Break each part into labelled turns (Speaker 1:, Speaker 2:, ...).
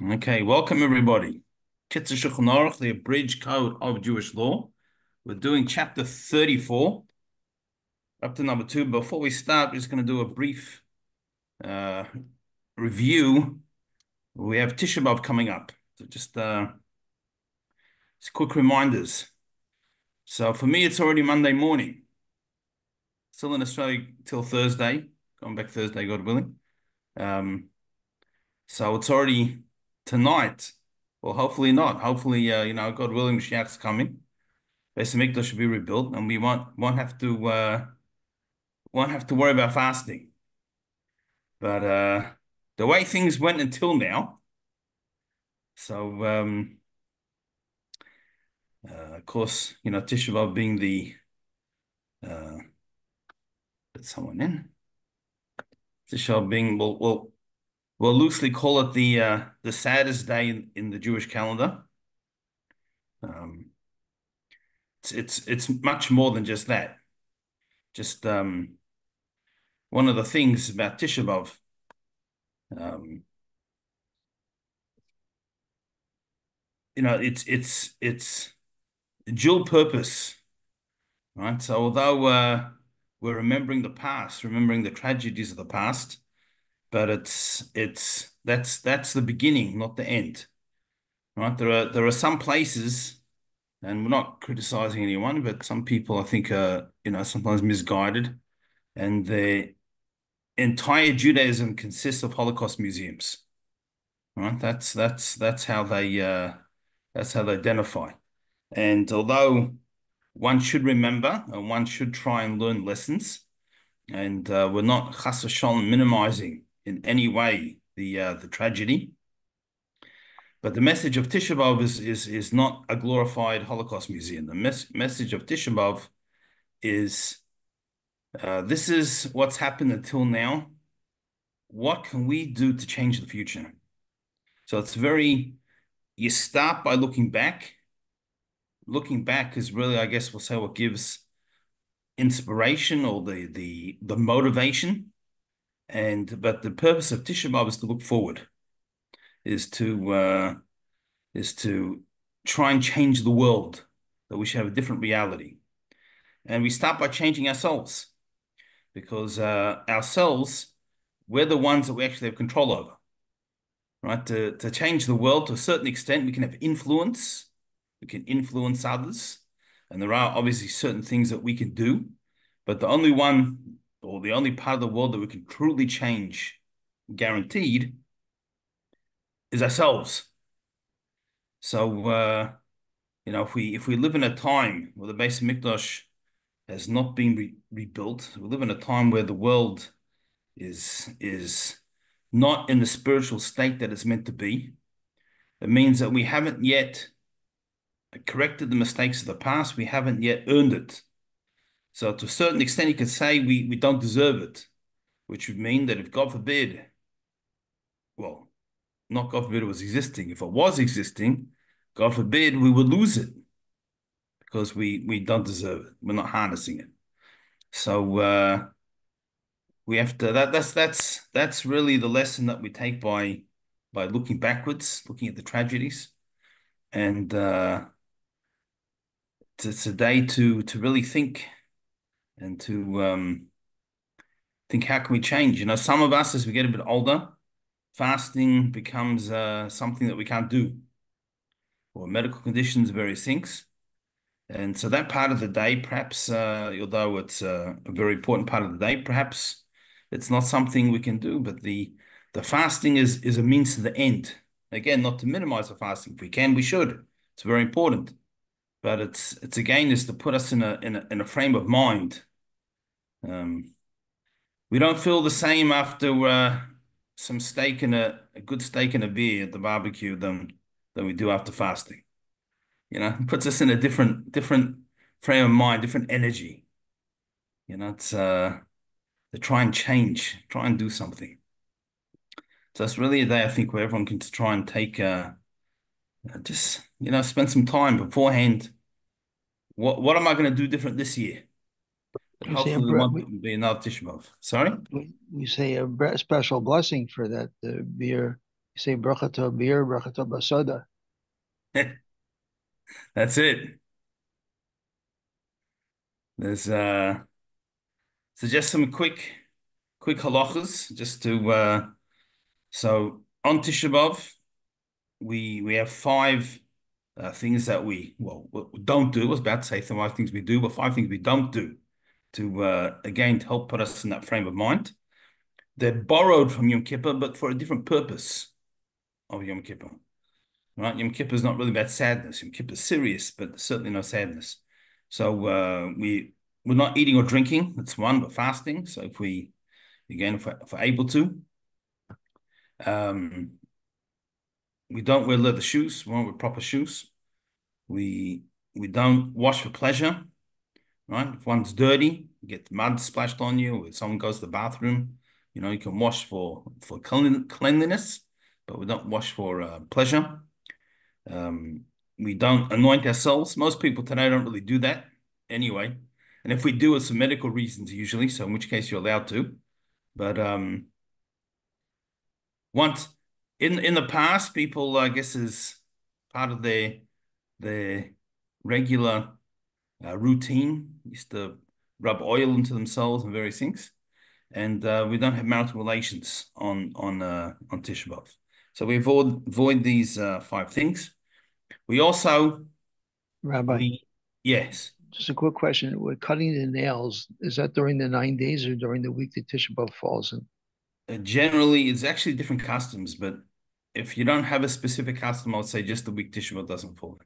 Speaker 1: Okay, welcome everybody. Kitzur Shulchan Aruch, the abridged code of Jewish law. We're doing chapter 34, up to number 2. Before we start, we're just going to do a brief uh, review. We have Tisha B'Av coming up. So just quick reminders. So for me, it's already Monday morning. Still in Australia till Thursday. Going back Thursday, God willing. Um, so it's already tonight. Well, hopefully not. Hopefully, God willing, Mashiach's coming. Beis Hamikdash should be rebuilt, and we won't have to worry about fasting. But the way things went until now, so of course, Tisha B'Av being the let someone in. Tisha B'Av being we'll loosely call it the saddest day in the Jewish calendar. Um, it's much more than just that. Just one of the things about Tisha B'Av. Um, it's dual purpose, right? So although we're remembering the past, remembering the tragedies of the past, but that's the beginning, not the end, right? There are some places, and we're not criticizing anyone, but some people I think are sometimes misguided, and the entire Judaism consists of Holocaust museums, right? That's how they identify. And although one should remember and one should try and learn lessons, and we're not chas v'shalom minimizing in any way the tragedy, but the message of Tisha B'Av is not a glorified Holocaust museum. The message of Tisha B'Av is this is what's happened until now. What can we do to change the future? So you start by looking back. Looking back is really, I guess we'll say, what gives inspiration or the motivation. But the purpose of Tisha B'Av is to look forward, is to try and change the world, that we should have a different reality. And we start by changing ourselves, because ourselves, we're the ones that we actually have control over, right? To change the world to a certain extent, we can have influence, we can influence others, and there are obviously certain things that we can do, but the only one or the only part of the world that we can truly change, guaranteed, is ourselves. So if we live in a time where the Beis Hamikdash has not been rebuilt, we live in a time where the world is not in the spiritual state that it's meant to be. It means that we haven't yet corrected the mistakes of the past. We haven't yet earned it. So to a certain extent, you could say we don't deserve it, which would mean that if God forbid, well, not God forbid it was existing. If it was existing, God forbid we would lose it because we don't deserve it. We're not harnessing it. So we have to that's really the lesson that we take by looking backwards, looking at the tragedies, and it's a day to really think and to think how can we change. Some of us as we get a bit older, fasting becomes something that we can't do, or medical conditions, various things. And so that part of the day, perhaps, although it's a very important part of the day, perhaps it's not something we can do. But the fasting is a means to the end. Again, not to minimize the fasting. If we can, we should. It's very important. But it's again is to put us in a frame of mind. We don't feel the same after some steak and a good steak and a beer at the barbecue than we do after fasting. It puts us in a different frame of mind, different energy. It's to try and change, try and do something. So it's really a day I think where everyone can try and take just spend some time beforehand. What am I going to do different this year? And
Speaker 2: We say a
Speaker 1: hopefully there won't be another Tisha B'Av. Sorry?
Speaker 2: we say a special blessing for that beer You say bracha to beer, bracha to basada.
Speaker 1: That's it. There's so just some quick halachas just to so on Tisha B'Av we have five things that we don't do. I was about to say 5 things we do, but 5 things we don't do to again to help put us in that frame of mind. They're borrowed from Yom Kippur, but for a different purpose of Yom Kippur. Right? Yom Kippur is not really about sadness. Yom Kippur is serious, but certainly no sadness. So we're not eating or drinking. That's one, but fasting. So if we're able to, um, we don't wear leather shoes. We won't wear proper shoes. We we don't wash for pleasure. Right? If one's dirty, you get mud splashed on you, or someone goes to the bathroom, you can wash for cleanliness, but we don't wash for pleasure. Um, we don't anoint ourselves. Most people today don't really do that anyway. And if we do, it's for medical reasons usually, so in which case you're allowed to. But once in the past, people, I guess, is part of their regular routine, used to rub oil into themselves and various things. And we don't have marital relations on Tisha B'Av. So we avoid these 5 things. We also
Speaker 2: Rabbi,
Speaker 1: we yes.
Speaker 2: just a quick question. With cutting the nails, is that during the 9 days or during the week that Tisha B'Av falls in?
Speaker 1: Generally, it's actually different customs, but if you don't have a specific custom, I would say just the week Tisha B'Av doesn't fall.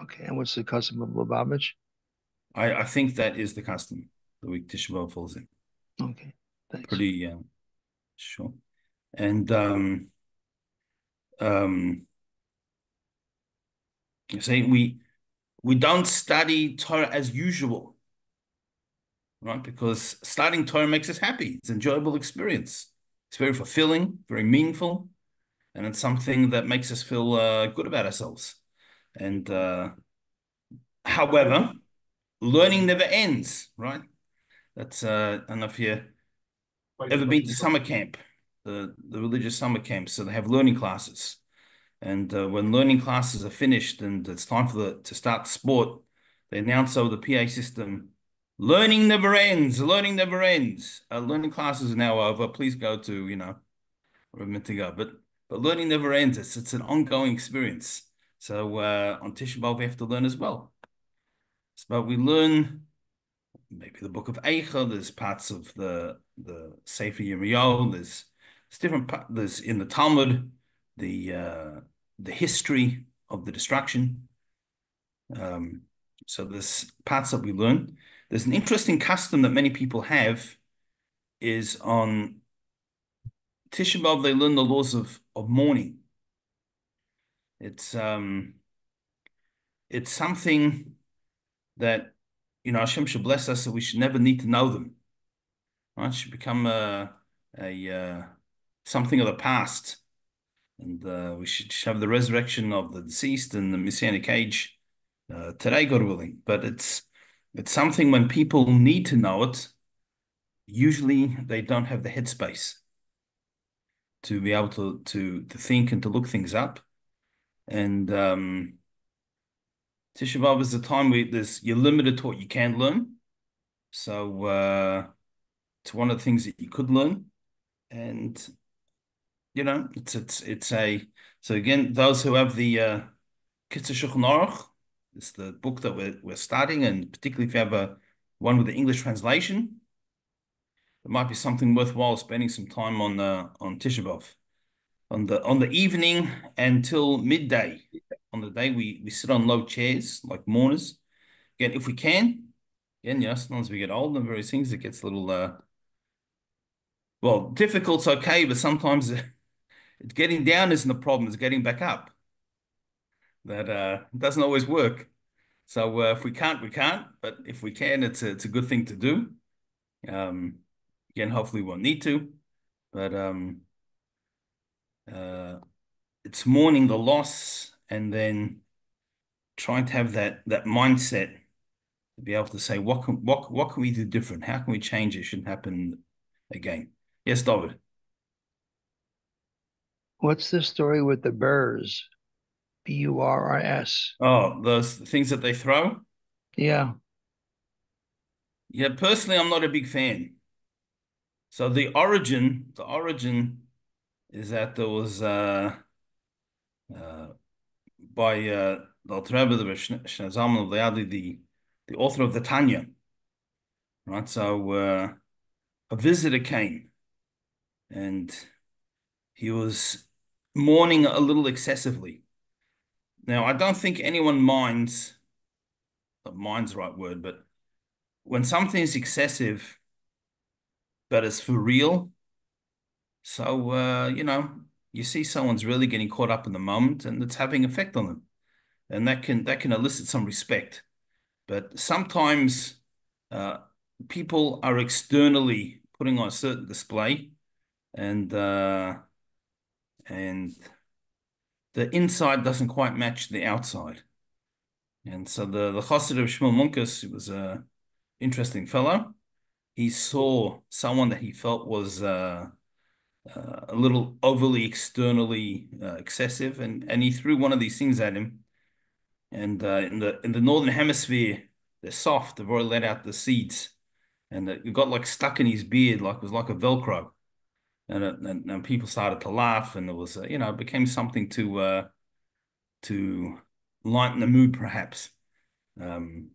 Speaker 2: Okay, and what's the custom of Lubavitch?
Speaker 1: I think that is the custom. The week Tisha B'Av falls in.
Speaker 2: Okay, thanks.
Speaker 1: Pretty sure. And um, you say we don't study Torah as usual, right? Because studying Torah makes us happy. It's an enjoyable experience. It's very fulfilling, very meaningful, and it's something that makes us feel good about ourselves. And however, learning never ends, right? That's I don't know if you ever been to summer camp, the religious summer camps. So they have learning classes, and when learning classes are finished and it's time to start the sport, they announce over the PA system, "Learning never ends. Learning never ends. Learning classes are now over. Please go to where we're meant to go." But learning never ends. It's an ongoing experience. So on Tisha B'Av we have to learn as well. But we learn maybe the book of Eicha. There's parts of the Sefer Yirmiyahu. There's there's in the Talmud the history of the destruction. Um, so there's parts that we learn. There's an interesting custom that many people have is on Tisha B'Av they learn the laws of mourning. It's it's something that Hashem should bless us, so we should never need to know them. Right? It should become a something of the past, and we should have the resurrection of the deceased and the messianic age today, God willing. But it's something when people need to know it, usually they don't have the headspace to be able to think and to look things up. And Tisha B'Av is the time where you're limited to what you can learn. So it's one of the things that you could learn, and it's a so again those who have the Kitzur Shulchan Aruch, it's the book that we're studying, and particularly if you have a one with the English translation, it might be something worthwhile spending some time on Tisha B'Av on the evening until midday. On the day we sit on low chairs like mourners. Again, if we can, again, as long as we get old and various things, it gets a little well, difficult's okay, but sometimes getting down isn't the problem, it's getting back up. That doesn't always work. So if we can't, we can't. But if we can, it's a good thing to do. Um, Again, hopefully we won't need to. But uh, it's mourning the loss and then trying to have that mindset to be able to say what can we do different? How can we change it? Shouldn't happen again. Yes, David.
Speaker 2: What's the story with the Burrs? Burs.
Speaker 1: Oh, those things that they throw.
Speaker 2: Yeah.
Speaker 1: Yeah, personally, I'm not a big fan. So the origin is that there was uh, by the Alter Rebbe, the Shneimeh Zalman of Liadi, the author of the Tanya, right? So a visitor came and he was mourning a little excessively. Now, I don't think anyone minds, not mind's the right word, but when something is excessive, but it's for real, so you see someone's really getting caught up in the moment and it's having effect on them. And that can elicit some respect. But sometimes uh, people are externally putting on a certain display, and and the inside doesn't quite match the outside. And so the Chassid of Shmuel Munkus was a interesting fellow. He saw someone that he felt was a little overly externally excessive, and he threw one of these things at him. And in the northern hemisphere, they're soft. They've already let out the seeds, and it got like stuck in his beard, like it was like a Velcro. And people started to laugh, and it was it became something to lighten the mood, perhaps. Um,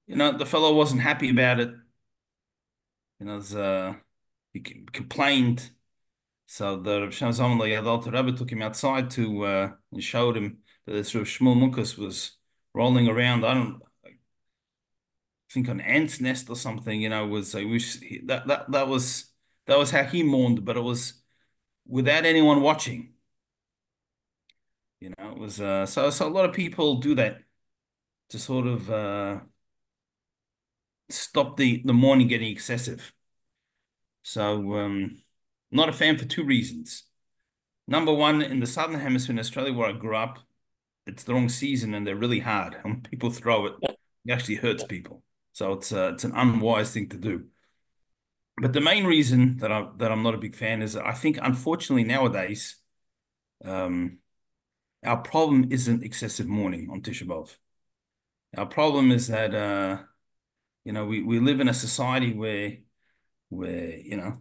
Speaker 1: the fellow wasn't happy about it. He complained. So the Rav Shlomo Zalman Yadal Rebbe took him outside to and showed him that this Rav Shmuel Munkus was rolling around. I don't think an ant's nest or something. Was I wish that was how he mourned, but it was without anyone watching. It was so a lot of people do that to sort of stop the mourning getting excessive. So not a fan for two reasons. Number one, in the Southern Hemisphere in Australia where I grew up, it's the wrong season and they're really hard. And when people throw it, it actually hurts people. So it's an unwise thing to do. But the main reason that I'm not a big fan is that I think unfortunately nowadays um, our problem isn't excessive mourning on Tisha B'Av. Our problem is that we live in a society where the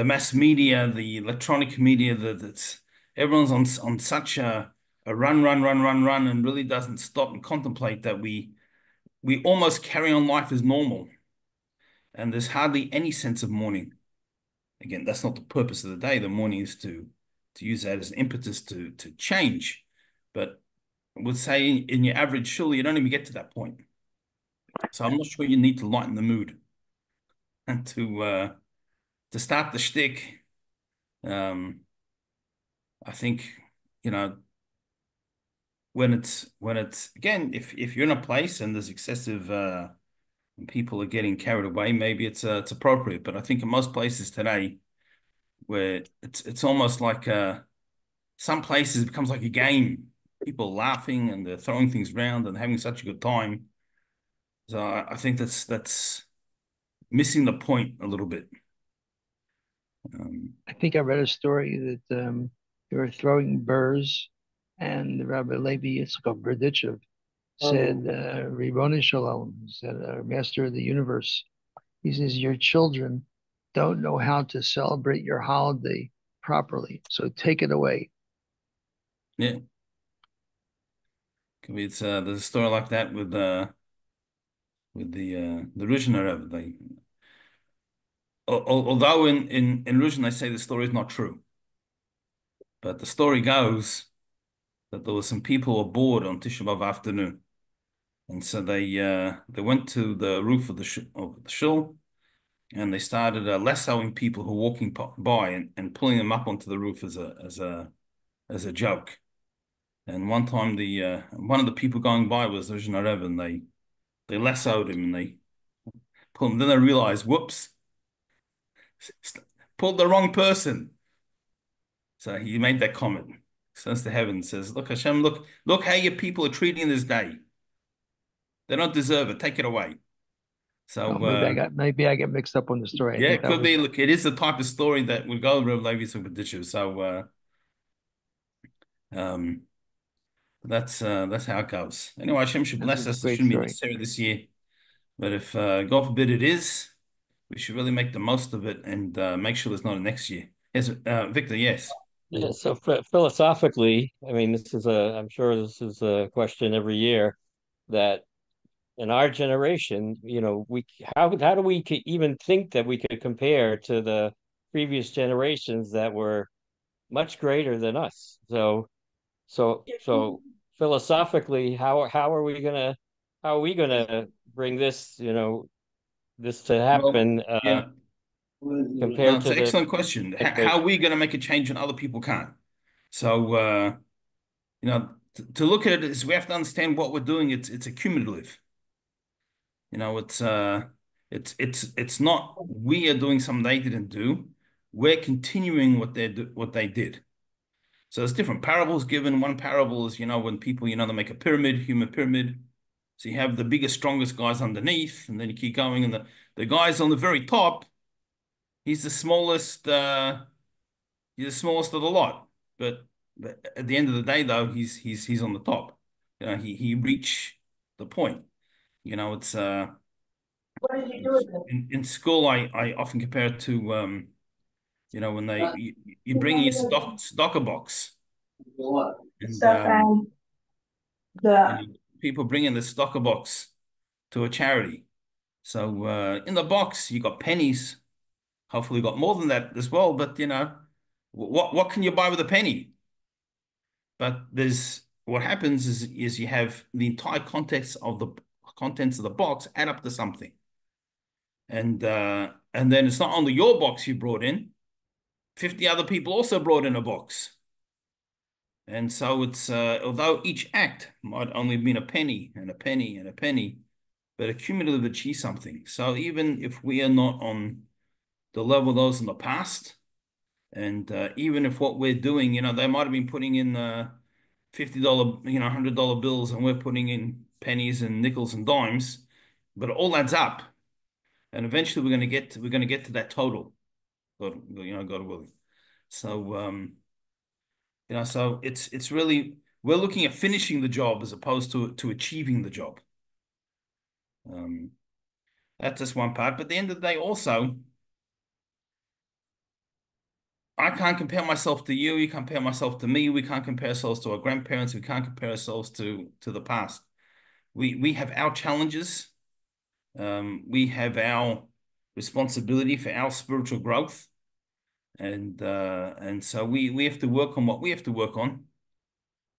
Speaker 1: mass media, the electronic media, that's everyone's on such a run, run, run, run, run, and really doesn't stop and contemplate that we almost carry on life as normal, and there's hardly any sense of mourning. Again, that's not the purpose of the day. The mourning is to use that as an impetus to change. But I would say in your average shul, you don't even get to that point. So I'm not sure you need to lighten the mood and to start the shtick. Um, I think you know when it's again, if you're in a place and there's excessive and people are getting carried away, maybe it's appropriate. But I think in most places today, where it's almost like some places it becomes like a game. People are laughing and they're throwing things around and having such a good time. So I think that's missing the point a little bit. Um,
Speaker 2: I think I read a story that they were throwing burrs, and the Rabbi Levi Yitzchok Berditchev said, Ribbon Shalom, said, Master of the Universe, he says, your children don't know how to celebrate your holiday properly, so take it away.
Speaker 1: yeah, could be there's a story like that with the Ruzhner. Although in Ruzhin they say the story is not true, but the story goes that there were some people who were bored on Tisha B'Av afternoon, and so they went to the roof of the shul and they started lassoing people who were walking by and pulling them up onto the roof as a joke. And one time one of the people going by was the Ruzhin Rebbe, and they lassoed him and they pulled him. Then they realized, whoops, pulled the wrong person. So he made that comment. Sends to heaven, says, "Look, Hashem, look how your people are treating this day. They don't deserve it. Take it away."
Speaker 2: Oh,
Speaker 1: So
Speaker 2: maybe I get mixed up on the story. I
Speaker 1: yeah,
Speaker 2: think
Speaker 1: it
Speaker 2: that
Speaker 1: could
Speaker 2: was
Speaker 1: be. Look, it is the type of story that would go over Levi Superstition. So um, that's how it goes. Anyway, Hashem should
Speaker 2: that
Speaker 1: bless
Speaker 2: was a
Speaker 1: us. It
Speaker 2: great
Speaker 1: shouldn't be
Speaker 2: story.
Speaker 1: necessary this year, but if God forbid it is, we should really make the most of it and make sure there's not a next year. Yes, Victor. Yes.
Speaker 3: Yeah, so philosophically, I mean, I'm sure this is a question every year that in our generation, how do we even think that we could compare to the previous generations that were much greater than us? So philosophically, how are we gonna bring this to
Speaker 1: Well,
Speaker 3: happen
Speaker 1: yeah.
Speaker 3: compared
Speaker 1: It's
Speaker 3: to
Speaker 1: an
Speaker 3: the
Speaker 1: excellent question. How
Speaker 3: generation?
Speaker 1: are we going to make a change when other people can't? So, to look at it is we have to understand what we're doing. It's accumulative. It's not we are doing something they didn't do. We're continuing what they did. So there's different parables given. One parable is, when people, they make a pyramid, human pyramid. So you have the biggest, strongest guys underneath, and then you keep going, and the guys on the very top, he's the smallest. He's the smallest of the lot, but at the end of the day, though, he's on the top. He reached the point. It's in school. I often compare it to when you bring in your stocker box, and people bring in the stocker box to a charity. So in the box you got pennies. Hopefully, you got more than that as well. But what can you buy with a penny? But there's what happens is you have the entire context of the contents of the box add up to something. And then it's not only your box you brought in, 50 other people also brought in a box. And so it's although each act might only mean a penny and a penny and a penny, but accumulatively achieve something. So even if we are not on the level of those in the past, and even if what we're doing, they might have been putting in $50, $100 bills, and we're putting in pennies and nickels and dimes, but it all adds up, and eventually we're gonna get to that total. God willing. So so it's really we're looking at finishing the job as opposed to achieving the job. Um, that's just one part. But at the end of the day, also, I can't compare myself to you. You can't compare myself to me. We can't compare ourselves to our grandparents. We can't compare ourselves to the past. We have our challenges. We have our responsibility for our spiritual growth, and so we have to work on what we have to work on.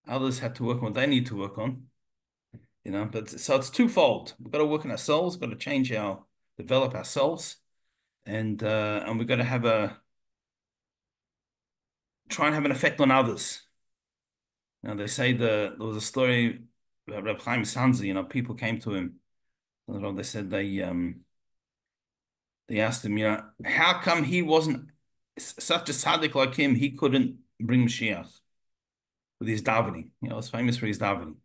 Speaker 1: Others have to work on what they need to work on. But so it's twofold. We've got to work on ourselves. We've got to develop ourselves, and we've got to try and have an effect on others. Now they say there was a story about Reb Chaim Sanzi. People came to him. They said they asked him, how come he wasn't such a tzaddik like him? He couldn't bring Mashiach with his davening. It's famous for his davening.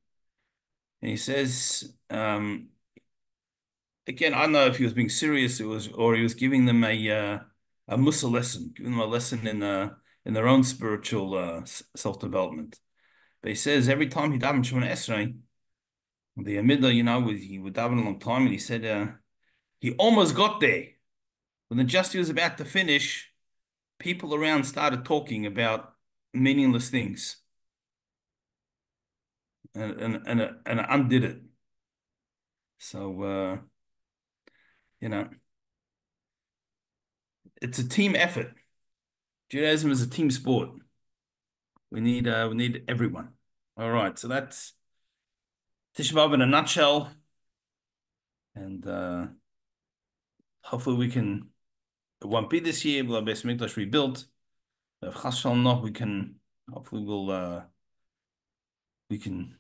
Speaker 1: And he says, again, I don't know if he was being serious, or he was giving them a mussar lesson, giving them a lesson in their own spiritual self-development. But he says every time he davened Shemona Esrei, the Amida, he would daven a long time, and he said he almost got there. When the just he was about to finish, people around started talking about meaningless things, and it undid it. So you know, it's a team effort. Judaism is a team sport. We need everyone. All right, so that's Tisha B'av in a nutshell, and hopefully we can. It won't be this year. We'll have Beis Mikdash rebuilt. If Chas Shalom not, we can. Hopefully we can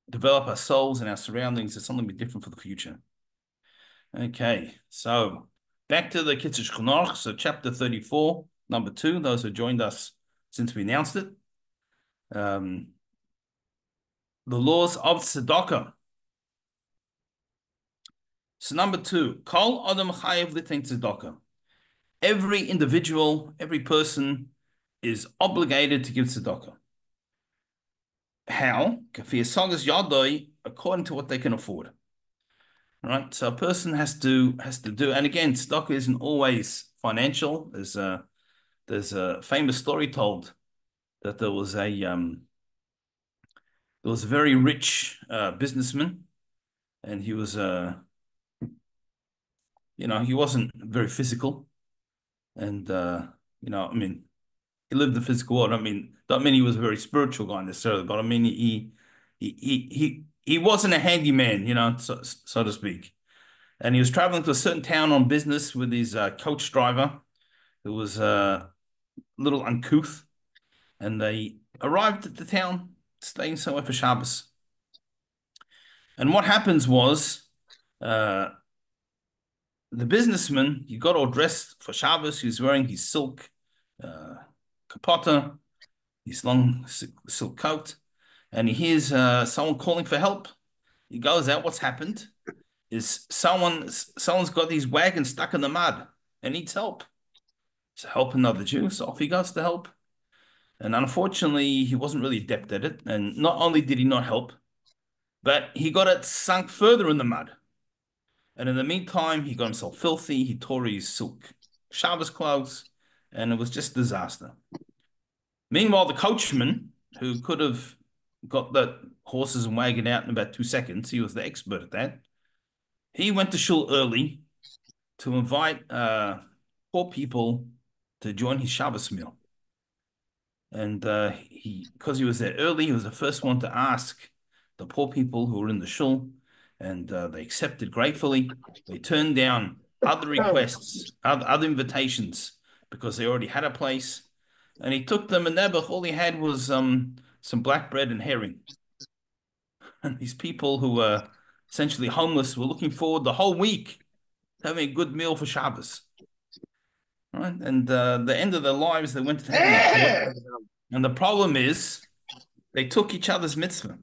Speaker 1: develop our souls and our surroundings as something be different for the future. Okay, so back to the Kitzur Shulchan, so chapter 34, number 2, those who joined us since we announced it. The laws of tzedakah. So number two, kol adam chayev litain tzedakah. Every individual, every person is obligated to give tzedakah. How? According to what they can afford. Right? So a person has to do, and again, tzedakah isn't always financial. There's a famous story told that there was a very rich businessman, and he was he wasn't very physical, and I mean, he lived the physical world. I mean, don't mean he was a very spiritual guy necessarily, but I mean he wasn't a handyman, so to speak. And he was traveling to a certain town on business with his coach driver, who was a little uncouth, and they arrived at the town, staying somewhere for Shabbos. And what happens was, uh, the businessman, he got all dressed for Shabbos. He was wearing his silk uh, kapota, his long silk coat, and he hears someone calling for help. He goes out. What's happened is someone's got his wagon stuck in the mud and needs help. So help another Jew. So off he goes to help. And unfortunately, he wasn't really adept at it. And not only did he not help, but he got it sunk further in the mud. And in the meantime, he got himself filthy. He tore his silk Shabbos clothes, and it was just disaster. Meanwhile, the coachman, who could have got the horses and wagon out in about 2 seconds, he was the expert at that. He went to shul early to invite poor people to join his Shabbos meal. And because he was there early, he was the first one to ask the poor people who were in the shul, and they accepted gratefully. They turned down other requests, other invitations, because they already had a place. And he took them, and nebuch, all he had was some black bread and herring. And these people who were essentially homeless were looking forward the whole week to having a good meal for Shabbos. Right? And the end of their lives, they went to heaven. And the problem is, they took each other's mitzvah.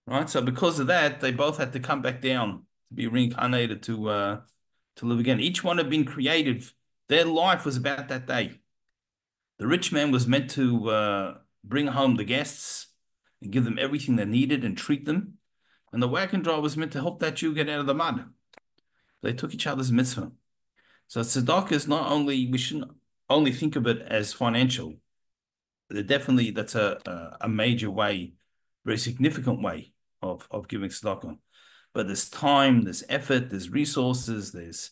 Speaker 1: Right? So because of that, they both had to come back down to be reincarnated to live again. Each one had been created. Their life was about that day. The rich man was meant to bring home the guests and give them everything they needed and treat them. And the wagon driver was meant to help that Jew get out of the mud. They took each other's mitzvah. So tzedakah is not only, we shouldn't only think of it as financial. Definitely, that's a major way, very significant way of giving tzedakah. But there's time, there's effort, there's resources, there's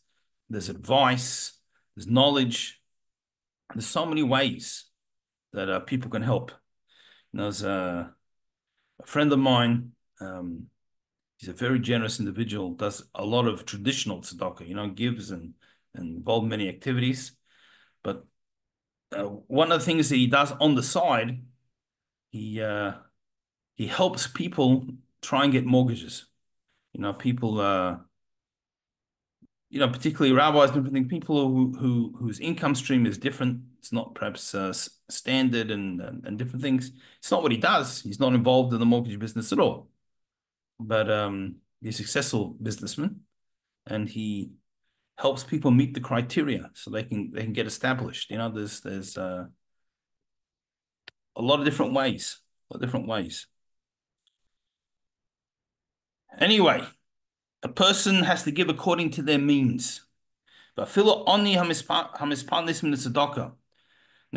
Speaker 1: advice, there's knowledge. There's so many ways that people can help. There's a friend of mine. He's a very generous individual. Does a lot of traditional tzedakah. Gives and involved in many activities. But one of the things that he does on the side, he helps people try and get mortgages. People, particularly rabbis, different things, people whose income stream is different. It's not perhaps standard and different things. It's not what he does. He's not involved in the mortgage business at all. But he's a successful businessman, and he helps people meet the criteria so they can get established. There's a lot of different ways. Anyway, a person has to give according to their means. Now,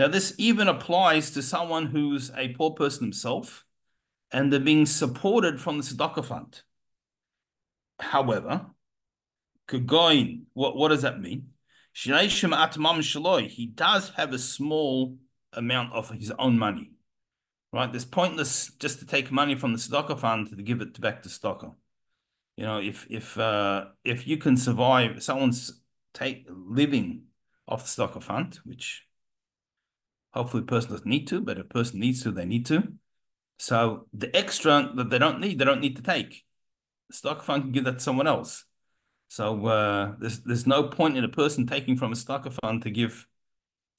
Speaker 1: this even applies to someone who's a poor person himself, and they're being supported from the tzedakah fund. However, what does that mean? He does have a small amount of his own money, right? It's pointless just to take money from the tzedakah fund to give it back to tzedakah. If you can survive, someone's living off the tzedakah fund, which hopefully the person doesn't need to, but if a person needs to, they need to. So the extra that they don't need to take. The tzedakah fund can give that to someone else. So there's no point in a person taking from a tzedakah fund to give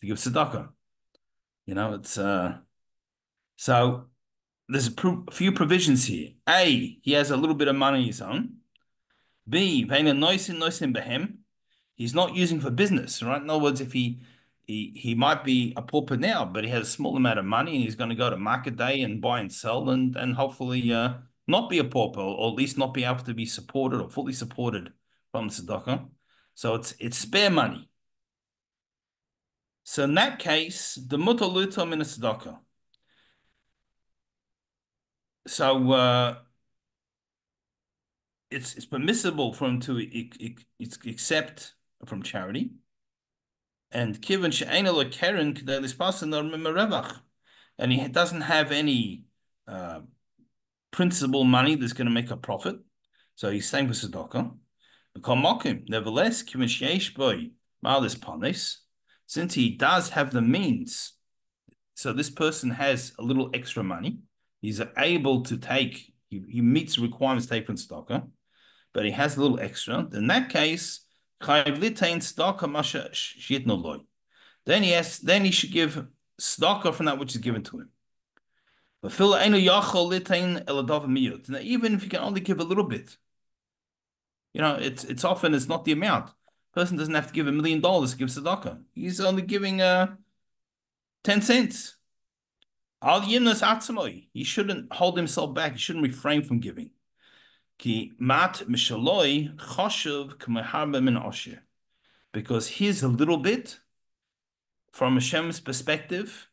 Speaker 1: tzedakah. It's so there's a few provisions here. A, he has a little bit of money on his own. B, he's not using for business, right? In other words, if he might be a pauper now, but he has a small amount of money and he's going to go to market day and buy and sell and hopefully not be a pauper, or at least not be able to be supported or fully supported from the tzedakah. So it's spare money. So in that case, the mutter luto min tzedakah. So it's permissible for him to accept from charity. And kivan she'ena lo keren k'day lispasen nor mimerevach, and he doesn't have any principal money that's going to make a profit, so he's saying for tzedakah. Nevertheless, kivan she'esh boy malis panis, since he does have the means, so this person has a little extra money, he's able to take, he meets the requirements to take from tzedakah, but he has a little extra. In that case, chayiv litain tzedakah masha shitno loy. Then he should give tzedakah from that which is given to him. But now, even if you can only give a little bit, it's often it's not the amount. Person doesn't have to give $1,000,000 to give tzedakah. He's only giving 10 cents. Al yimnas atzmoi. He shouldn't hold himself back. He shouldn't refrain from giving. Ki mat mishaloi choshev k'meharba min osher. Because his a little bit, from Hashem's perspective,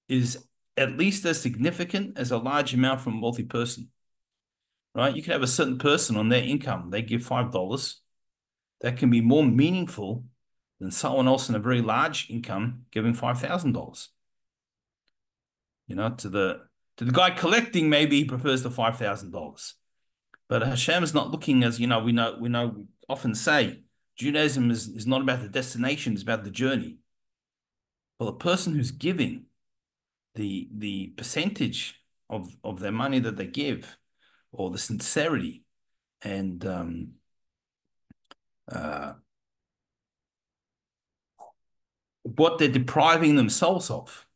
Speaker 1: is at least as significant as a large amount from a wealthy person. Right? You can have a certain person on their income, they give $5. That can be more meaningful than someone else in a very large income giving $5,000. To the guy collecting, maybe he prefers the $5,000. But Hashem is not looking, as we often say, Judaism is not about the destination, it's about the journey. Well, the person who's giving the percentage of their money that they give, or the sincerity and what they're depriving themselves of.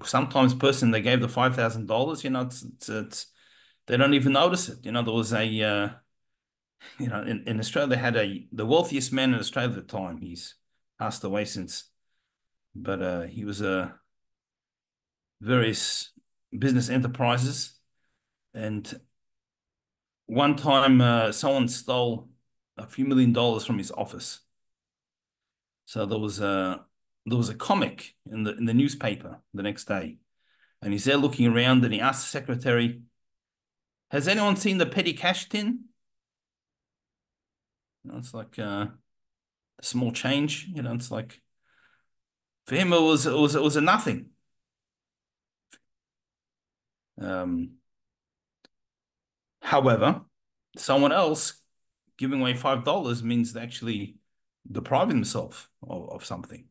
Speaker 1: Sometimes person they gave the $5,000, it's they don't even notice it. There was a in Australia they had the wealthiest man in Australia at the time. He's passed away since, but he was various business enterprises, and one time someone stole a few $1,000,000 from his office. So there was a comic in the newspaper the next day, and he's there looking around, and he asked the secretary, "Has anyone seen the petty cash tin?" It's like a small change. It's like for him it was a nothing. However, someone else giving away $5 means they actually depriving themselves of something.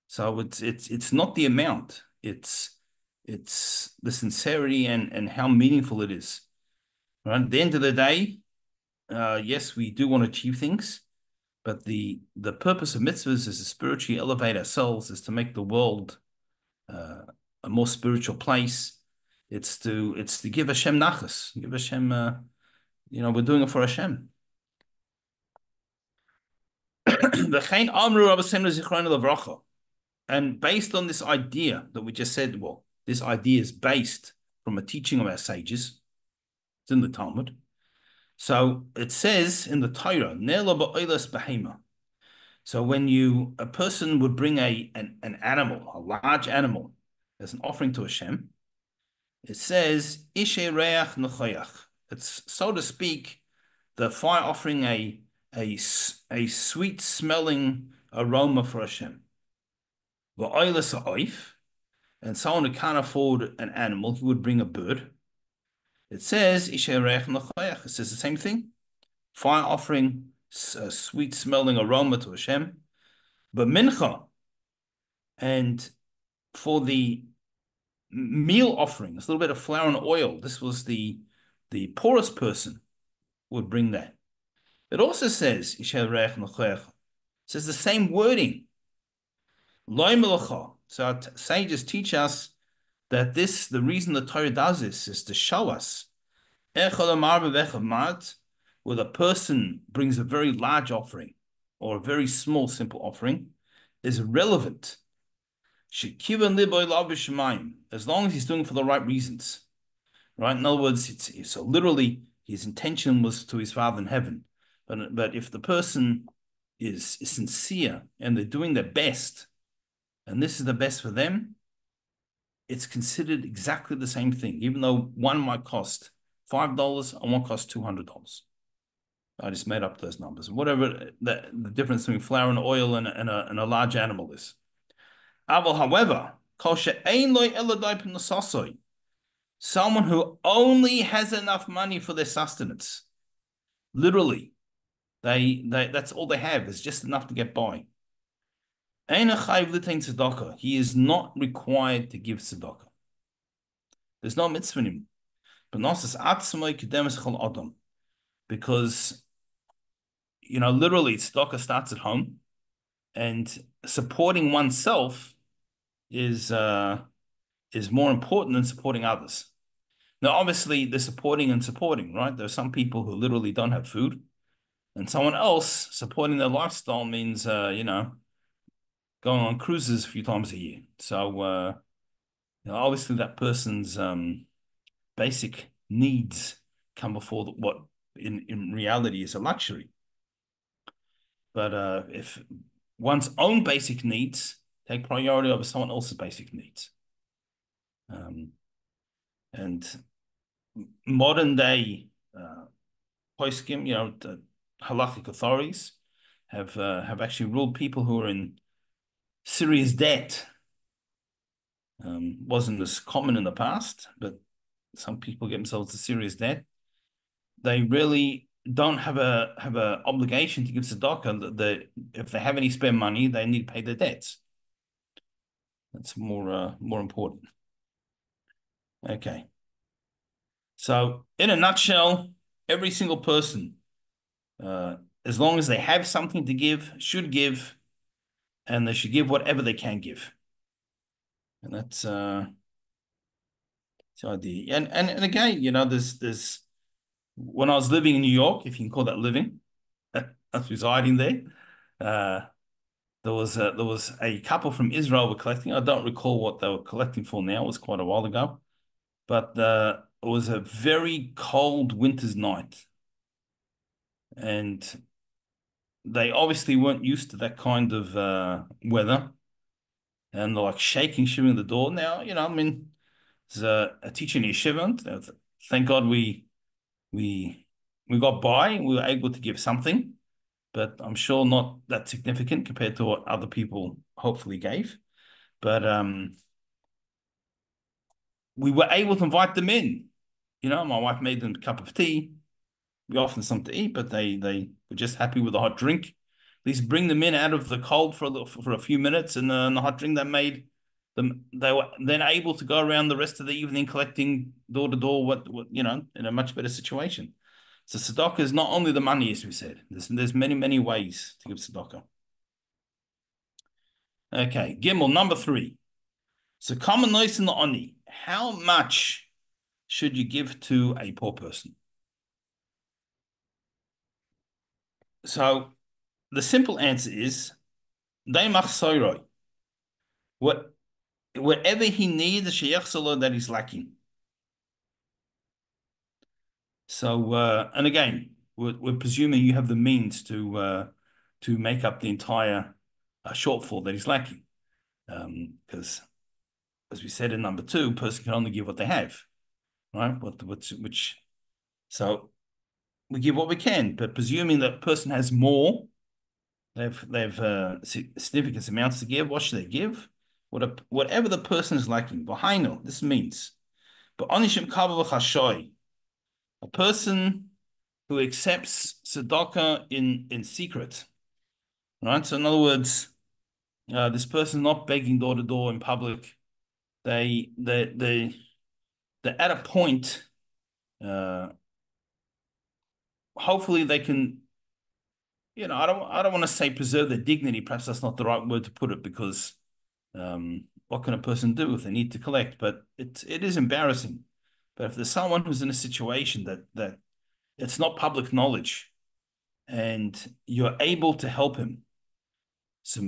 Speaker 1: So it's not the amount, it's the sincerity and how meaningful it is. Right? At the end of the day, yes, we do want to achieve things, but the purpose of mitzvahs is to spiritually elevate ourselves, is to make the world a more spiritual place. It's to give Hashem nachas, give Hashem. We're doing it for Hashem. And based on this idea that we just said, well, this idea is based from a teaching of our sages. It's in the Talmud. So it says in the Torah, so when a person would bring an animal, a large animal, as an offering to Hashem, it says, Ishe reach nechoyach. It's, so to speak, the fire offering a sweet smelling aroma for Hashem. And someone who can't afford an animal, he would bring a bird. It says, it says the same thing. Fire offering, a sweet smelling aroma to Hashem. But mincha, and for the meal offering, it's a little bit of flour and oil. This was the poorest person would bring that. It also says, it says the same wording. So our sages teach us that the reason the Torah does this is to show us where the person brings a very large offering or a very small, simple offering is relevant. As long as he's doing it for the right reasons. Right? In other words, so literally his intention was to his Father in heaven. But if the person is sincere and they're doing their best, and this is the best for them, it's considered exactly the same thing, even though one might cost $5 and one costs $200. I just made up those numbers. Whatever the difference between flour and oil and a large animal is. However, someone who only has enough money for their sustenance, literally, that's all they have is just enough to get by. He is not required to give tzedakah. There's no mitzvah in him. Because, literally, tzedakah starts at home, and supporting oneself is more important than supporting others. Now, obviously, they're supporting and supporting, right? There are some people who literally don't have food, and someone else supporting their lifestyle means, going on cruises a few times a year. So, obviously, that person's basic needs come before what in reality is a luxury. But if one's own basic needs take priority over someone else's basic needs, and modern day poskim, the halakhic authorities have actually ruled people who are in serious debt. Wasn't as common in the past, but some people get themselves to serious debt. They really don't have a obligation to give tzedakah. If they have any spare money, they need to pay their debts. That's more important. Okay. So, in a nutshell, every single person, as long as they have something to give, should give, and they should give whatever they can give. And that's the idea. And again, there's when I was living in New York, if you can call that living, I was residing there. There was a couple from Israel were collecting. I don't recall what they were collecting for now. It was quite a while ago, but it was a very cold winter's night, and they obviously weren't used to that kind of weather, and they're like shaking, shivering the door. Now, I mean, there's a teacher in yeshiva. Thank God we got by. We were able to give something, but I'm sure not that significant compared to what other people hopefully gave. But we were able to invite them in. My wife made them a cup of tea. We offered them something to eat, but they were just happy with a hot drink. At least bring them in out of the cold for a few minutes, and the hot drink that made them. They were then able to go around the rest of the evening collecting door to door. What in a much better situation. So tzedakah is not only the money, as we said. There's many ways to give tzedakah. Okay, Gimel number 3. So common noise in the oni. How much should you give to a poor person? So the simple answer is whatever he needs, that he's lacking. So and again, we're presuming you have the means to make up the entire shortfall that he's lacking, because as we said in number 2, person can only give what they have, right? So we give what we can, but presuming that person has more, they've significant amounts to give. What should they give? Whatever the person is lacking. This means, but onishim kabel chashoy, a person who accepts tzedakah in secret, right? So in other words, this person is not begging door to door in public. They're at a point. Hopefully they can. I don't want to say preserve their dignity. Perhaps that's not the right word to put it, because what can a person do if they need to collect? But it is embarrassing. But if there's someone who's in a situation that it's not public knowledge and you're able to help him, so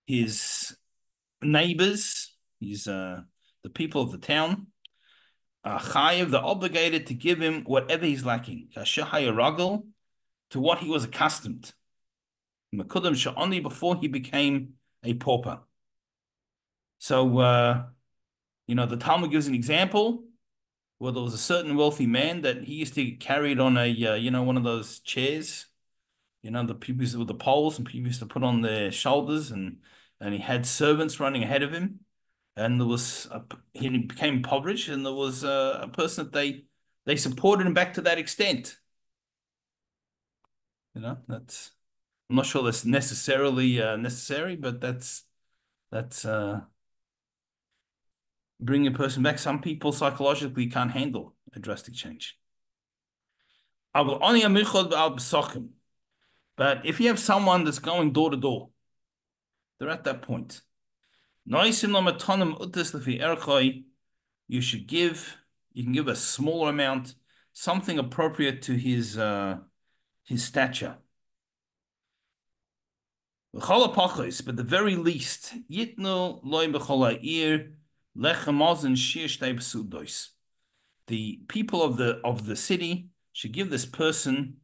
Speaker 1: his neighbors, the people of the town, are chayiv, they're obligated to give him whatever he's lacking, to what he was accustomed. Only before he became a pauper. So, the Talmud gives an example where there was a certain wealthy man that he used to get carried on one of those chairs, the people with the poles, and people used to put on their shoulders, and he had servants running ahead of him, and he became impoverished, and there was a person that they supported him back to that extent. That's I'm not sure that's necessarily necessary, but that's bringing a person back. Some people psychologically can't handle a drastic change. But if you have someone that's going door to door, they're at that point. You can give a smaller amount, something appropriate to his stature. But the very least, the people of the city should give this person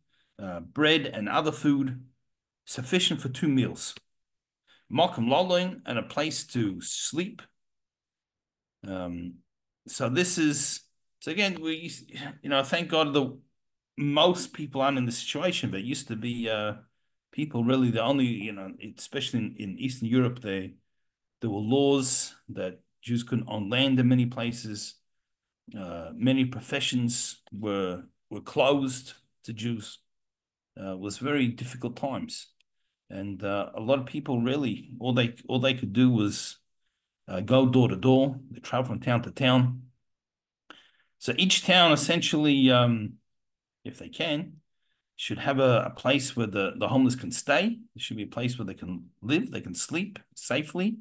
Speaker 1: bread and other food sufficient for 2 meals. Malcolm Loloin, and a place to sleep. So again, thank God most people aren't in this situation, but it used to be people really the only, especially in Eastern Europe, there were laws that Jews couldn't own land in many places. Many professions were closed to Jews. It was very difficult times. And a lot of people really, all they could do was go door to door. They travel from town to town. So each town essentially, if they can, should have a place where the homeless can stay. There should be a place where they can live, they can sleep safely,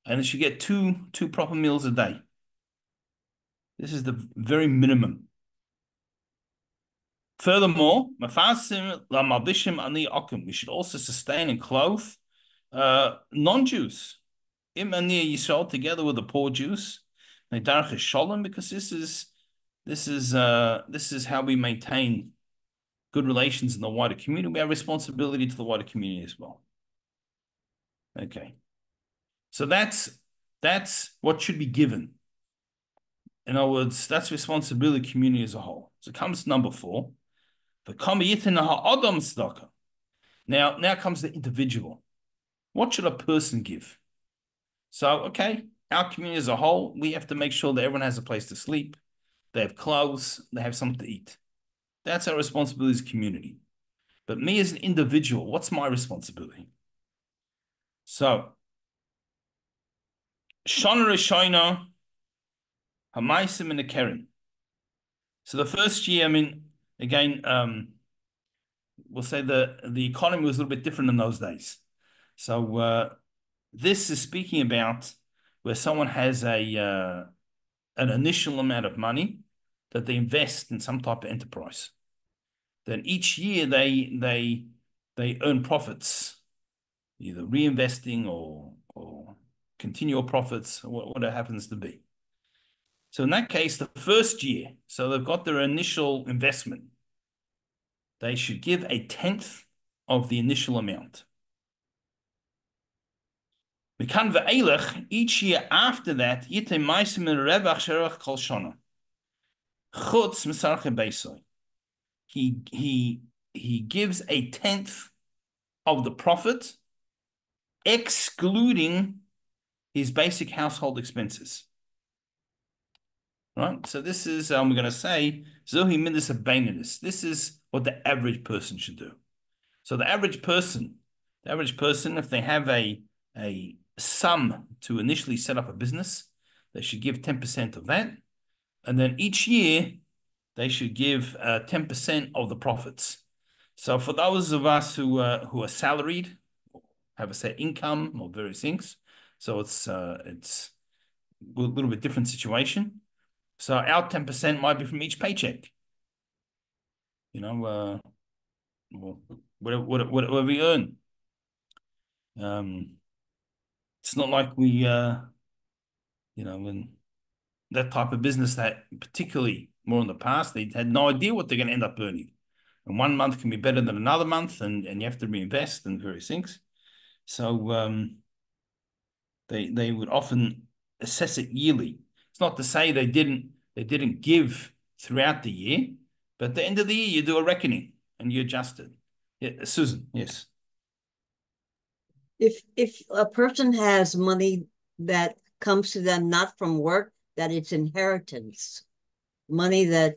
Speaker 1: and they should get two proper meals a day. This is the very minimum. Furthermore, we should also sustain and clothe non-Jews, together with the poor Jews, because this is how we maintain good relations in the wider community. We have responsibility to the wider community as well. Okay, so that's what should be given. In other words, that's responsibility community as a whole. So comes number 4. Now comes the individual. What should a person give? So, okay, our community as a whole, we have to make sure that everyone has a place to sleep, they have clothes, they have something to eat. That's our responsibility as a community. But me as an individual, what's my responsibility? So, Shana Rishona, Hamaisim and the Keren. So the first year, again, we'll say the economy was a little bit different in those days. So this is speaking about where someone has an initial amount of money that they invest in some type of enterprise. Then each year they earn profits, either reinvesting or continual profits, what it happens to be. So in that case, the first year, so they've got their initial investment, they should give 1/10 of the initial amount. Each year after that, he gives 1/10 of the profit, excluding his basic household expenses. Right? So this is, we're going to say, Zohi Midas Abainis. This is what the average person should do. So the average person, if they have a sum to initially set up a business, they should give 10% of that. And then each year, they should give 10% of the profits. So for those of us who are salaried, have a set income or various things. So it's a little bit different situation. So our 10% might be from each paycheck. Well, whatever we earn. It's not like we when that type of business, that particularly more in the past, they had no idea what they're going to end up earning. And one month can be better than another month, and you have to reinvest and various things. So they would often assess it yearly. It's not to say they didn't give throughout the year, but at the end of the year you do a reckoning and you adjust it. Yeah, Susan, yes.
Speaker 4: If a person has money that comes to them not from work, that it's inheritance, money that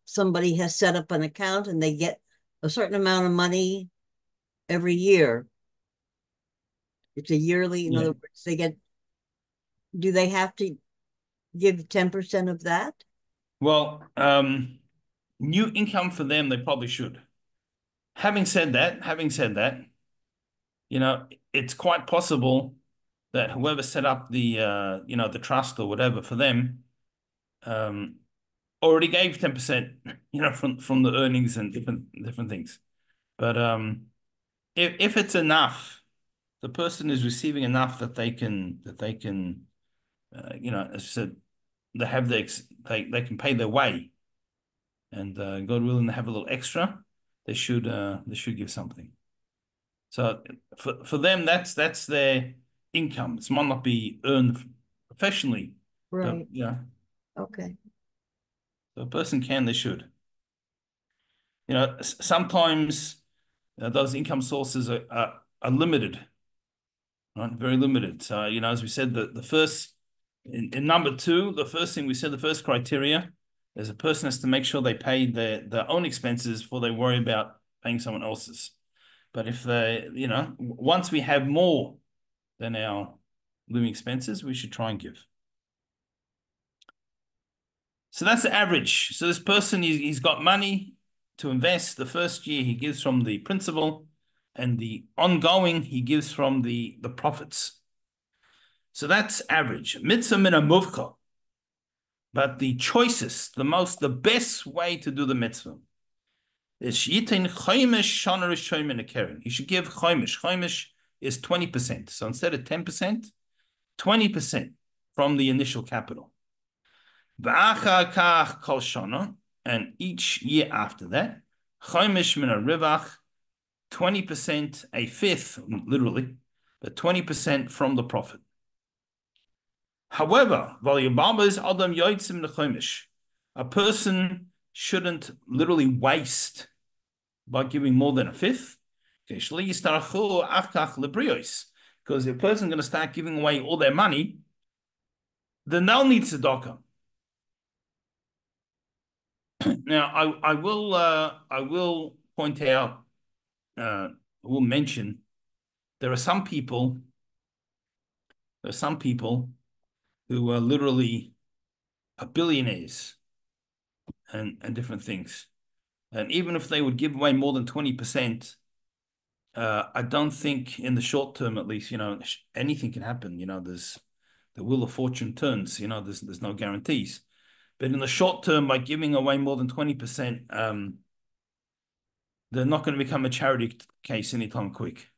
Speaker 4: somebody has set up an account and they get a certain amount of money every year. It's a yearly, in other words, do they have to give 10% of that?
Speaker 1: Well, new income for them, they probably should. Having said that, it's quite possible that whoever set up the trust or whatever for them, already gave 10%, from the earnings and different things. But if it's enough, the person is receiving enough that they can as I said, they can pay their way, and God willing, they have a little extra, they should give something. So for them, that's their income. It might not be earned professionally,
Speaker 4: Right.
Speaker 1: but
Speaker 4: Okay.
Speaker 1: so a person can, they should. Sometimes those income sources are limited, right? Very limited. So as we said, the first in number two, the first thing we said, the first criteria is a person has to make sure they pay their own expenses before they worry about paying someone else's. But if once we have more than our living expenses, we should try and give. So that's the average. So this person, he's got money to invest. The first year he gives from the principal, and the ongoing he gives from the profits. So that's average. Mitzvah min muvcha. But the choicest, the best way to do the mitzvah is yitin chomish shana rishon in a keren. You should give chomish. Chomish is 20%. So instead of 10%, 20% from the initial capital. V'achar kach kol shana, and each year after that, chomish min rivach, 20%, a fifth, literally, but 20% from the profit. However, a person shouldn't literally waste by giving more than a fifth. Because if a person's going to start giving away all their money, then they'll need tzedakah. Now, I will point out, will mention, there are some people who are literally billionaires and different things. And even if they would give away more than 20%, I don't think in the short term, at least, anything can happen. There's the wheel of fortune turns, there's no guarantees. But in the short term, by giving away more than 20%, they're not going to become a charity case anytime quick.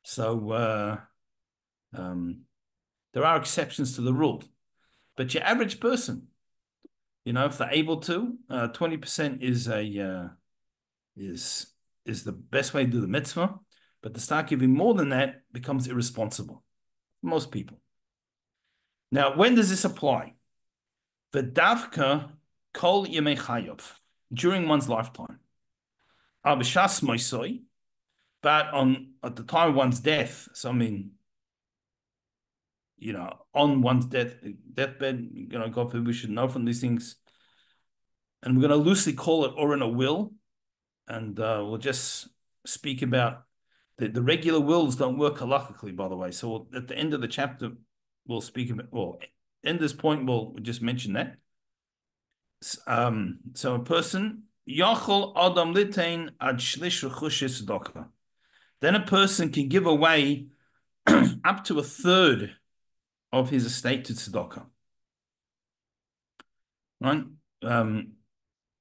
Speaker 1: So there are exceptions to the rule. But your average person, if they're able to, 20% is the best way to do the mitzvah. But to start giving more than that becomes irresponsible for most people. Now, when does this apply? V'davka kol yemei chayov, during one's lifetime. Abishas moisoi, but at the time of one's death. So I mean, on one's deathbed, God forbid, we should know from these things. And we're going to loosely call it or in a will. And we'll just speak about the regular wills don't work halakhically, by the way. So at the end of the chapter, we'll speak about, end this point, we'll just mention that. So a person, Yachol Adam Litain ad Shlish Rechushis Tzedakah. then a person can give away up to a third of his estate to tzedakah, right?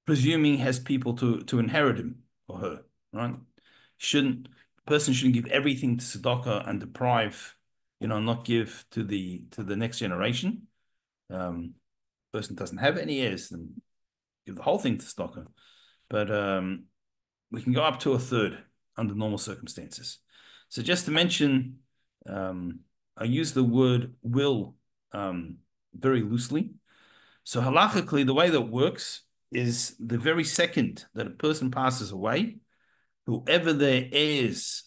Speaker 1: Presuming he has people to inherit him or her, right? Person shouldn't give everything to tzedakah and deprive, not give to the next generation. Person doesn't have any heirs, then give the whole thing to tzedakah. But we can go up to a third under normal circumstances. So just to mention, I use the word will very loosely. So halachically, the way that works is the very second that a person passes away, whoever their heirs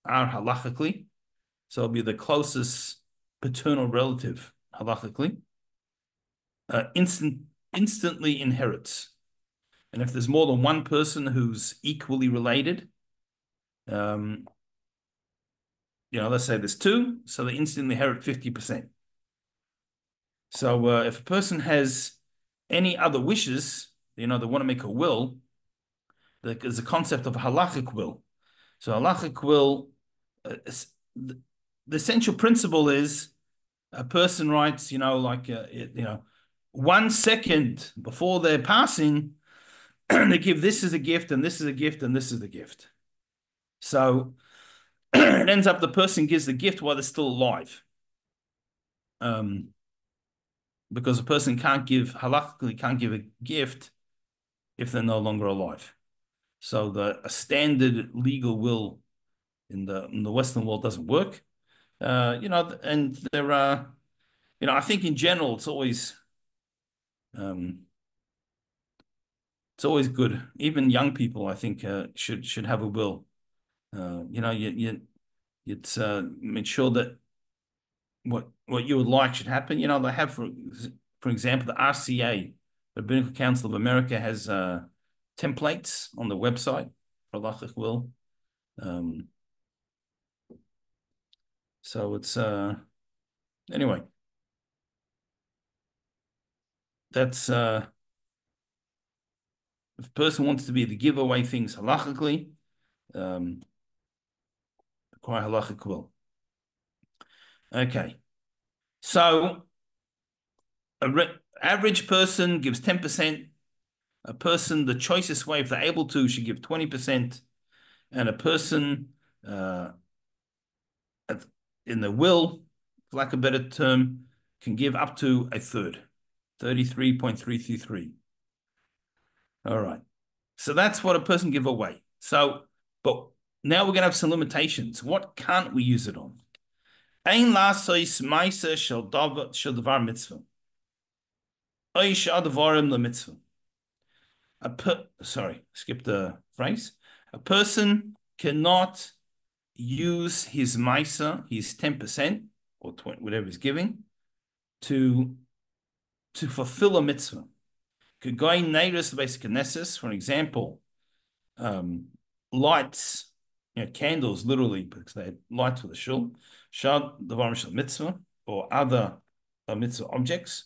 Speaker 1: are halachically, so it'll be the closest paternal relative halachically, instantly inherits. And if there's more than one person who's equally related, let's say there's two, so they instantly inherit 50%. So if a person has any other wishes, they want to make a will, there's a concept of a halachic will. So halachic will, the essential principle is a person writes, 1 second before they're passing, they give this as a gift, and this is a gift, and this is the gift. So it ends up the person gives the gift while they're still alive. Because a person halakhically can't give a gift if they're no longer alive. So a standard legal will in the Western world doesn't work. And there are, I think in general it's always good. Even young people, I think, should have a will. It's make sure that what you would like should happen. They have, for example, the RCA, the Rabbinical Council of America, has templates on the website for halachic will. So it's anyway. That's if a person wants to give away things halachically, acquire halachic will. Okay, so average person gives 10%. A person, the choicest way, if they're able to, should give 20%. And a person in the will, for lack of a better term, can give up to a third, 33.333. All right. So that's what a person give away. But now we're going to have some limitations. What can't we use it on? Ein lasois maisa shel davar mitzvah. Oy shel davarim la mitzvah. Skip the phrase. A person cannot use his maisa, his 10% or 20, whatever he's giving, to fulfill a mitzvah. Could go in neighbors the basic knesses, for example, lights, candles, literally, because they had lights for the shul, shad davarim shel mitzvah, or other mitzvah objects.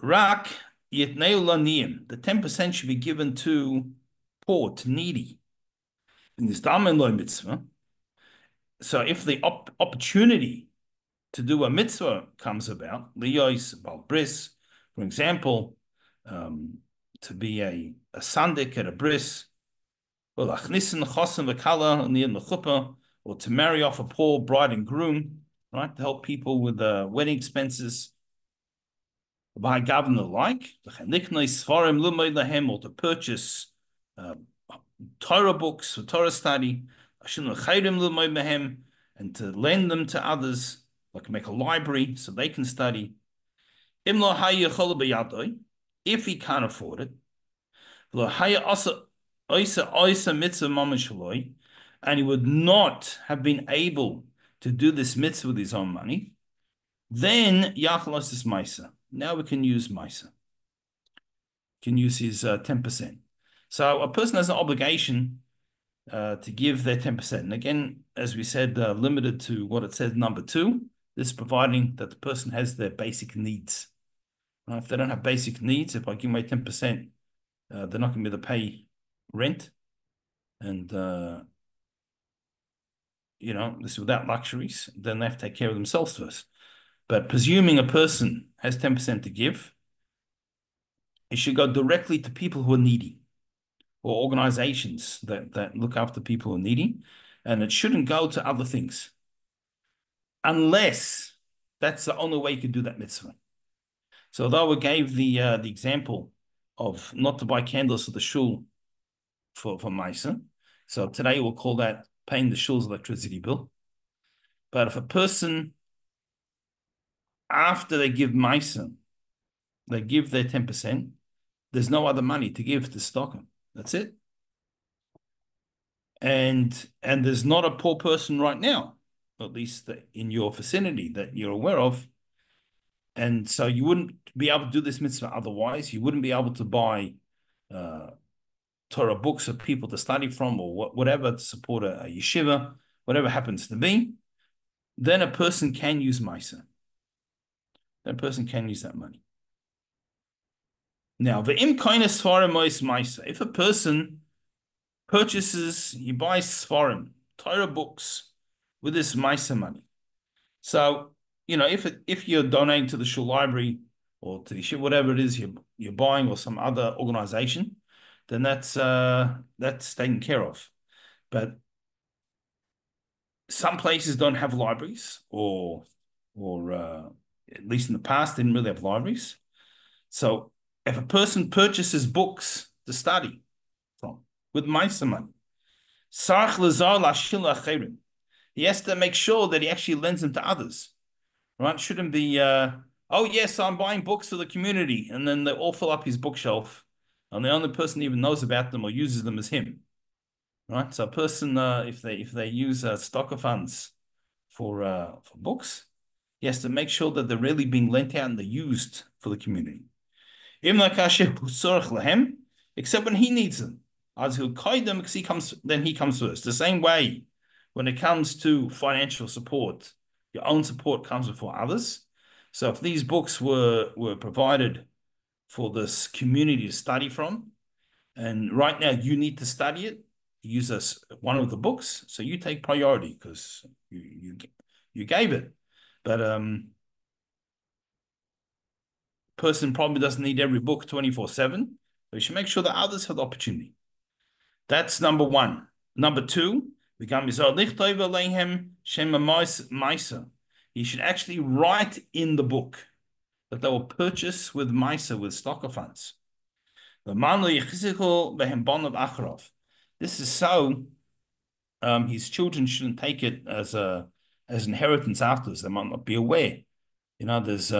Speaker 1: Rak yitneu laniyim, the 10% should be given to poor, to needy. In this damen lo mitzvah. So if the opportunity to do a mitzvah comes about, liyos bal bris, for example, to be a sandik at a bris, or lachnisin chosim v'kala near the chuppah, or to marry off a poor bride and groom, right, to help people with wedding expenses, by governor like, or to purchase Torah books for Torah study, and to lend them to others, like make a library so they can study. If he can't afford it, and he would not have been able to do this mitzvah with his own money, then yachlos is maisa. Now we can use maisa. Can use his 10%. So a person has an obligation to give their 10%. And again, as we said, limited to what it says number 2, this providing that the person has their basic needs. If they don't have basic needs, if I give my 10%, they're not going to be able to pay rent and this without luxuries, then they have to take care of themselves first. But presuming a person has 10% to give, it should go directly to people who are needy or organizations that look after people who are needy, and it shouldn't go to other things unless that's the only way you could do that mitzvah. So although we gave the example of not to buy candles for the shul for Maisa, so today we'll call that paying the shul's electricity bill. But if a person, after they give Maisa, they give their 10%, there's no other money to give to Stockholm. That's it. And there's not a poor person right now, at least in your vicinity that you're aware of. And so you wouldn't be able to do this mitzvah otherwise. You wouldn't be able to buy Torah books for people to study from, or whatever, to support a yeshiva, whatever happens to be. Then a person can use Maisa. That person can use that money. Now, ve'im kaina svarim mois Maisa. If a person purchases, he buys svarim, Torah books, with this Maisa money. So, if you're donating to the shul library or to the shul, whatever it is you're buying, or some other organization, then that's taken care of. But some places don't have libraries, or at least in the past didn't really have libraries. So if a person purchases books to study from with Maisa money, he has to make sure that he actually lends them to others. Right? Shouldn't be, oh yes, I'm buying books for the community, and then they all fill up his bookshelf, and the only person who even knows about them or uses them is him. Right? So a person, if they use stock of funds for books, he has to make sure that they're really being lent out and they're used for the community. Except when he needs them. As he'll guide them, because he comes first. The same way when it comes to financial support, your own support comes before others. So if these books were provided for this community to study from, and right now you need to study it, use one of the books, so you take priority because you gave it. But person probably doesn't need every book 24/7. So you should make sure that others have the opportunity. That's number one. Number two, he should actually write in the book that they will purchase with Maisa, with stock of funds. This is so his children shouldn't take it as inheritance afterwards. They might not be aware. There's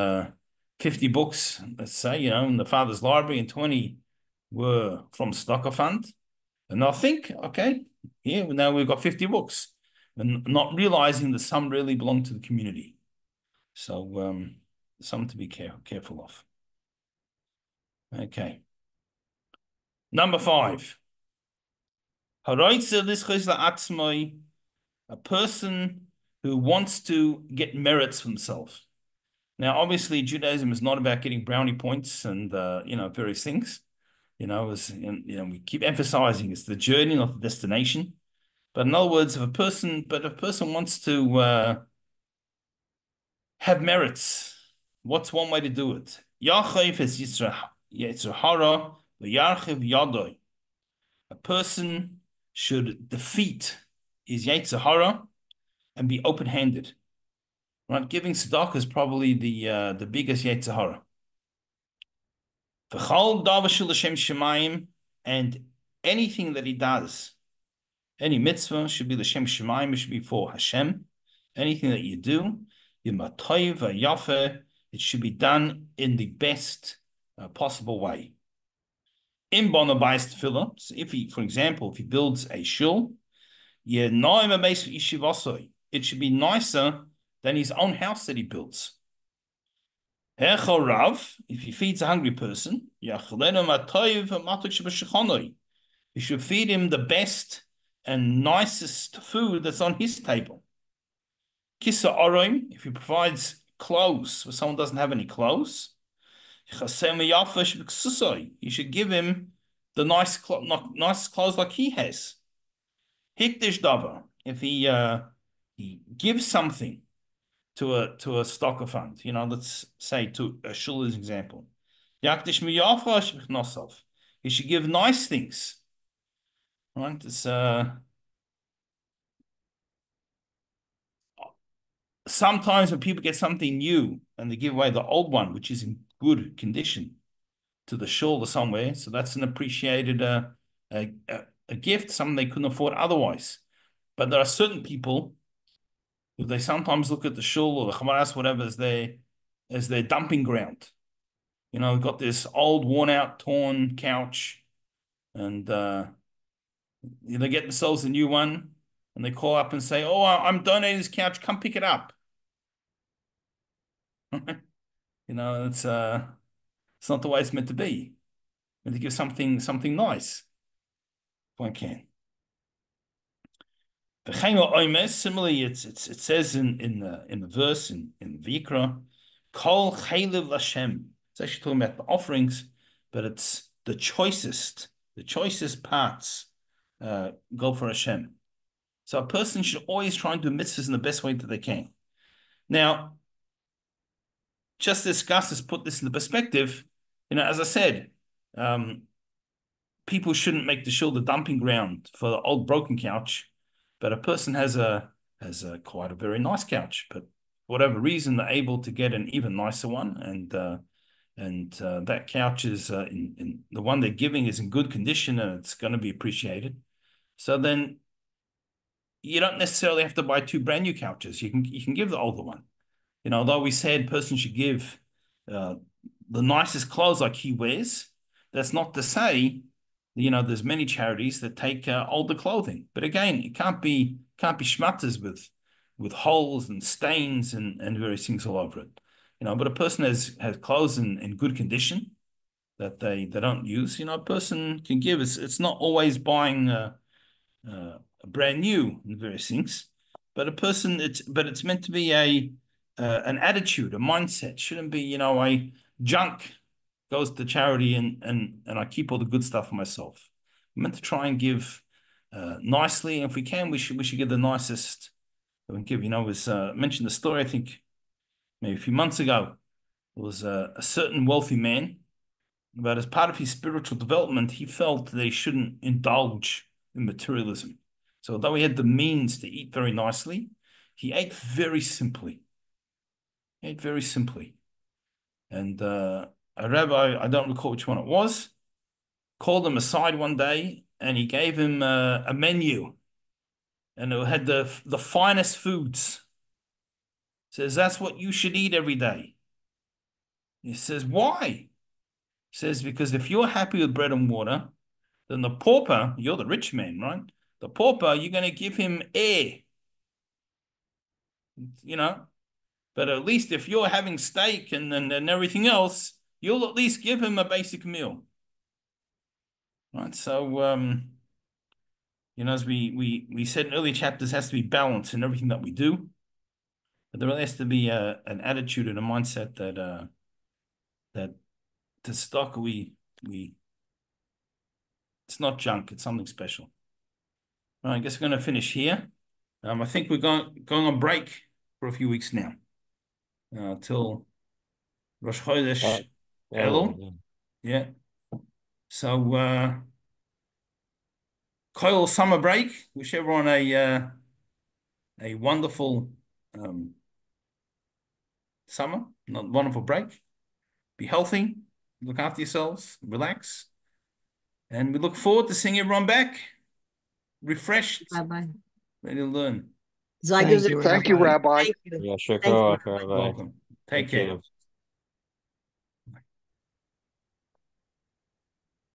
Speaker 1: 50 books, let's say, in the father's library, and 20 were from stock of fund. And they'll think, okay, yeah, now we've got 50 books, and not realizing that some really belong to the community. So something to be careful of. Okay. Number 5. A person who wants to get merits for himself. Now, obviously, Judaism is not about getting brownie points and various things. We keep emphasizing it's the journey, not the destination. But in other words, if a person wants to have merits, what's one way to do it? A person should defeat his Yetzer Hara and be open-handed. Right? Giving tzedakah is probably the biggest Yetzer Hara. And anything that he does, any mitzvah should be l'shem shemayim, it should be for Hashem. Anything that you do, it should be done in the best possible way. In so if he, for example, if he builds a shul, it should be nicer than his own house that he builds. If he feeds a hungry person, you should feed him the best and nicest food that's on his table. If he provides clothes for someone who doesn't have any clothes, you should give him the nice clothes like he has. If he he gives something to a stocker fund. Let's say to a shul as an example. He should give nice things. Right? Sometimes when people get something new and they give away the old one, which is in good condition, to the shul or somewhere, so that's an appreciated a gift, something they couldn't afford otherwise. But there are certain people who they sometimes look at the shul or the chamaras, whatever, as their dumping ground. We've got this old, worn out, torn couch, and they get themselves a new one, and they call up and say, "Oh, I'm donating this couch. Come pick it up." It's not the way it's meant to be. Meant to give something nice. If one can. Similarly, it says in the verse in Vayikra, Kol Chaylev Lashem. It's actually talking about the offerings, but it's the choicest parts go for Hashem. So a person should always try and do mitzvahs in the best way that they can. Now, just discuss this, put this into perspective. As I said, people shouldn't make the shul the dumping ground for the old broken couch. But a person has quite a very nice couch, but for whatever reason they're able to get an even nicer one, and that couch is in the one they're giving is in good condition and it's going to be appreciated. So then you don't necessarily have to buy two brand new couches. You can give the older one. Although we said person should give the nicest clothes like he wears, that's not to say. There's many charities that take older clothing, but again, it can't be schmatters with holes and stains and various things all over it. But a person has clothes in good condition that they don't use. A person can give. It's not always buying a brand new and various things, but it's meant to be an attitude, a mindset. Shouldn't be a junk goes to charity and I keep all the good stuff for myself. I'm meant to try and give nicely, and if we can, we should give the nicest that we can give. Was mentioned the story, I think maybe a few months ago. There was a certain wealthy man, but as part of his spiritual development, he felt that he shouldn't indulge in materialism. So although he had the means to eat very nicely, he ate very simply. And a rabbi, I don't recall which one it was, called him aside one day and he gave him a menu, and it had the finest foods. Says that's what you should eat every day. He says, why? He says, because if you're happy with bread and water, then the pauper, you're the rich man, right? The pauper, you're going to give him air. But at least if you're having steak and everything else, you'll at least give him a basic meal. Right? So, as we said in earlier chapters, has to be balance in everything that we do. But there really has to be an attitude and a mindset that to stock it's not junk, it's something special. All right, I guess we're going to finish here. I think we're going on break for a few weeks now. Till Rosh Chodesh Elul. Yeah. So Koil summer break. Wish everyone a wonderful summer, not wonderful break. Be healthy, look after yourselves, relax. And we look forward to seeing everyone back, refreshed,
Speaker 4: Bye-bye.
Speaker 1: ready to learn.
Speaker 2: Thank you,
Speaker 5: Rabbi.
Speaker 4: Thank you.
Speaker 3: Yeah, sure.
Speaker 4: Thank you.
Speaker 1: Welcome. Take care.